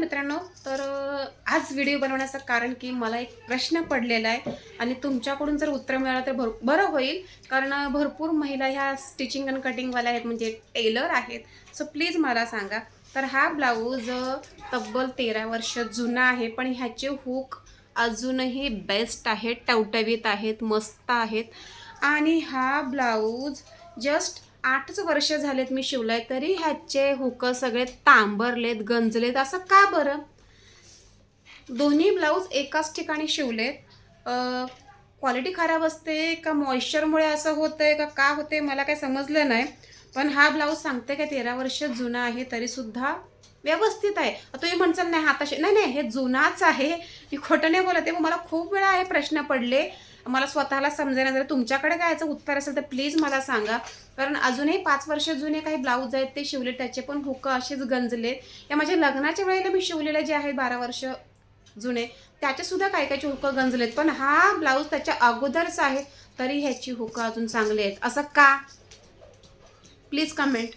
मित्रांनो, तर आज व्हिडिओ बनवण्याचं कारण की मला एक प्रश्न पडलेला आहे आणि तुमच्याकडून जर उत्तर मिळालं तर बरं होईल. कारण भरपूर महिला ह्या स्टिचिंग आणि कटिंगवाल्या आहेत, म्हणजे टेलर आहेत. सो प्लीज मला सांगा, तर हा ब्लाऊज तब्बल 13 वर्ष जुना आहे, पण ह्याचे हुक अजूनही बेस्ट आहेत, टवटवीत आहेत, मस्त आहेत. आणि हा ब्लाऊज जस्ट 8च वर्ष झालेत मी शिवलाय, तरी ह्याचे हुक सगळे तांबरलेत, गंजलेत. असं का बरं? दोन्ही ब्लाऊज एकाच ठिकाणी शिवलेत. क्वालिटी खराब असते का मॉइश्चरमुळे असं होतंय का होते मला काही समजलं नाही. पण हा ब्लाऊज सांगते का 13 वर्ष जुना आहे, तरीसुद्धा व्यवस्थित आहे. तुम्ही म्हणसाल नाही हाताशी, नाही नाही, हे जुनाच आहे, मी खोटं नाही बोलत आहे. मला खूप वेळा हे प्रश्न पडले, मला स्वतःला समजेना. जर तुमच्याकडे काय याचं उत्तर असेल तर प्लीज मला सांगा. कारण अजूनही 5 वर्ष जुने काही ब्लाऊज आहेत ते शिवले, त्याचे पण हुक असेच गंजलेत. या माझ्या लग्नाच्या वेळेला मी शिवलेले जे आहेत 12 वर्ष जुने, त्याचेसुद्धा काही काही हुक गंजलेत. पण हा ब्लाऊज त्याच्या अगोदरच आहे, तरी ह्याची हुक अजून चांगली आहेत. असं का? Please comment.